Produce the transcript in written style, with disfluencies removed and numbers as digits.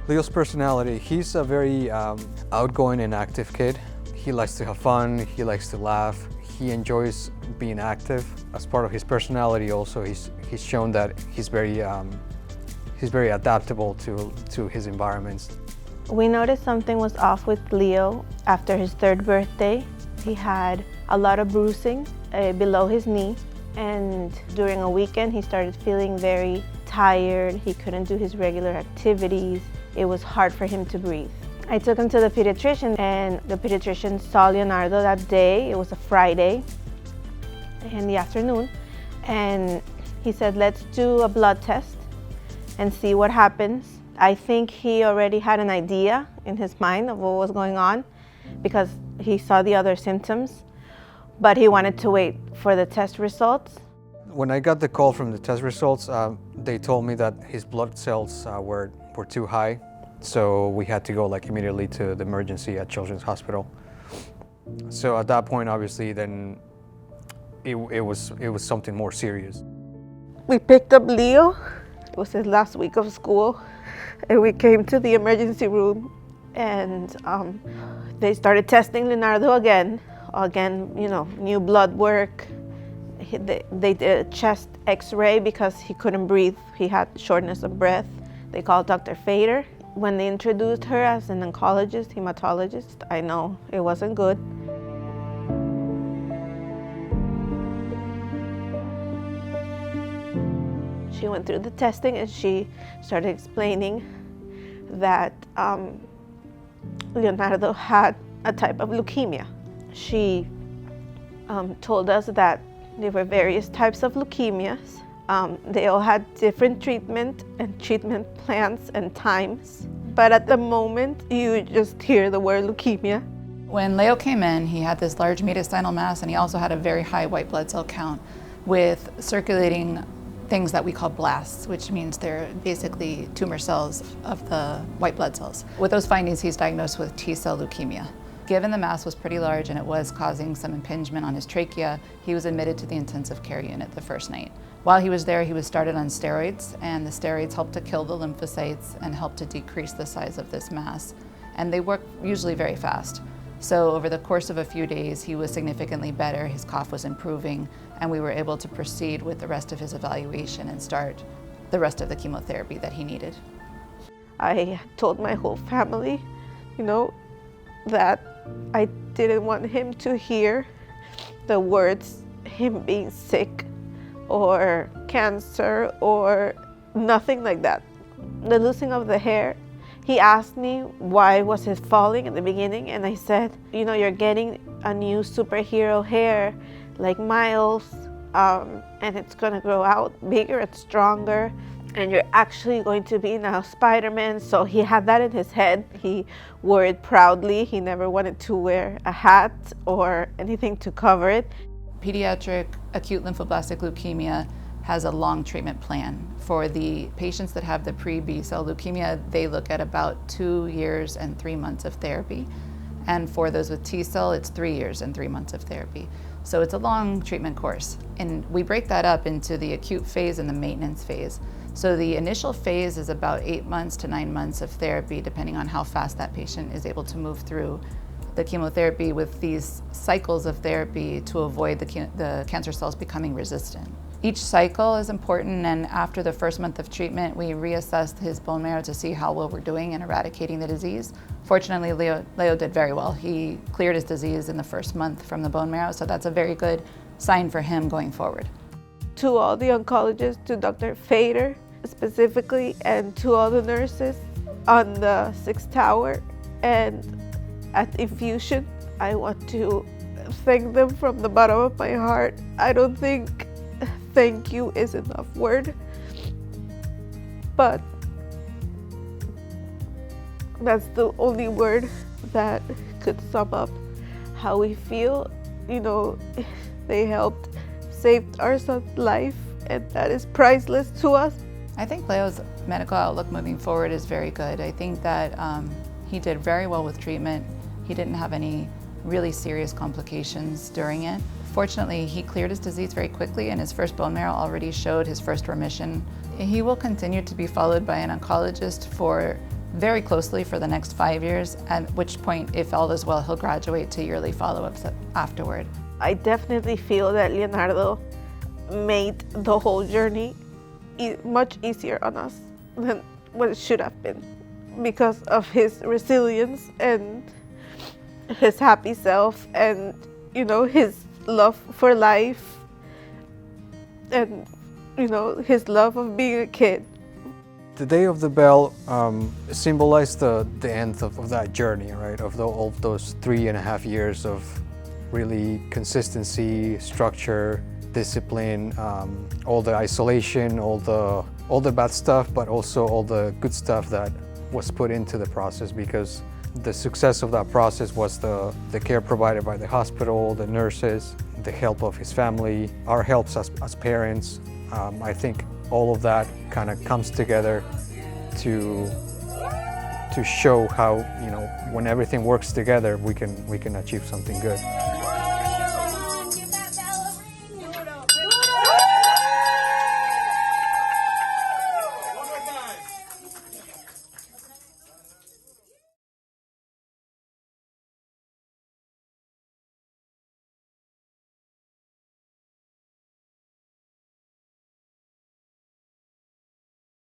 Leo's personality, he's a very outgoing and active kid. He likes to have fun, he likes to laugh, he enjoys being active. As part of his personality also, he's shown that he's very adaptable to his environments. We noticed something was off with Leo after his 3rd birthday. He had a lot of bruising below his knee, and during a weekend he started feeling very tired. He couldn't do his regular activities. It was hard for him to breathe. I took him to the pediatrician, and the pediatrician saw Leonardo that day. It was a Friday in the afternoon, and he said, let's do a blood test and see what happens. I think he already had an idea in his mind of what was going on because he saw the other symptoms, but he wanted to wait for the test results. When I got the call from the test results, they told me that his blood cells were too high, so we had to go immediately to the emergency at Children's Hospital. So at that point, obviously, then it was something more serious. We picked up Leo. It was his last week of school, and we came to the emergency room, and they started testing Leonardo again, new blood work. They did a chest x-ray because he couldn't breathe. He had shortness of breath. They called Dr. Fader. When they introduced her as an oncologist, hematologist, I know it wasn't good. She went through the testing and she started explaining that Leonardo had a type of leukemia. She told us that there were various types of leukemias. They all had different treatment plans and times. But at the moment, you just hear the word leukemia. When Leo came in, he had this large mediastinal mass, and he also had a very high white blood cell count with circulating things that we call blasts, which means they're basically tumor cells of the white blood cells. With those findings, he's diagnosed with T-cell leukemia. Given the mass was pretty large and it was causing some impingement on his trachea, he was admitted to the intensive care unit the first night. While he was there, he was started on steroids, and the steroids helped to kill the lymphocytes and helped to decrease the size of this mass. And they work usually very fast. So over the course of a few days, he was significantly better, his cough was improving, and we were able to proceed with the rest of his evaluation and start the rest of the chemotherapy that he needed. I told my whole family, that I didn't want him to hear the words, him being sick or cancer or nothing like that. The losing of the hair, he asked me why was it falling in the beginning, and I said, you're getting a new superhero hair like Miles, and it's gonna grow out bigger and stronger, and you're actually going to be now Spider-Man. So he had that in his head. He wore it proudly. He never wanted to wear a hat or anything to cover it. Pediatric acute lymphoblastic leukemia has a long treatment plan. For the patients that have the pre-B cell leukemia, they look at about 2 years and 3 months of therapy. And for those with T-cell, it's 3 years and 3 months of therapy. So it's a long treatment course. And we break that up into the acute phase and the maintenance phase. So the initial phase is about 8 months to 9 months of therapy, depending on how fast that patient is able to move through the chemotherapy with these cycles of therapy to avoid the cancer cells becoming resistant. Each cycle is important, and after the first month of treatment, we reassessed his bone marrow to see how well we're doing in eradicating the disease. Fortunately, Leo did very well. He cleared his disease in the first month from the bone marrow, so that's a very good sign for him going forward. To all the oncologists, to Dr. Fader specifically, and to all the nurses on the 6th tower and at Infusion, I want to thank them from the bottom of my heart. I don't think thank you is enough word, but that's the only word that could sum up how we feel. They helped save our son's life, and that is priceless to us. I think Leo's medical outlook moving forward is very good. I think that he did very well with treatment. He didn't have any really serious complications during it. Fortunately, he cleared his disease very quickly, and his first bone marrow already showed his first remission. He will continue to be followed by an oncologist for very closely for the next 5 years, at which point, if all is well, he'll graduate to yearly follow-ups afterward. I definitely feel that Leonardo made the whole journey much easier on us than what it should have been, because of his resilience and his happy self, and his love for life, and his love of being a kid. The day of the bell symbolized the end of that journey, right? Of all those 3.5 years of really consistency, structure, discipline, all the isolation, all the bad stuff, but also all the good stuff that was put into the process, because the success of that process was the care provided by the hospital, the nurses, the help of his family, our helps as parents. I think all of that kind of comes together to show how, when everything works together, we can achieve something good.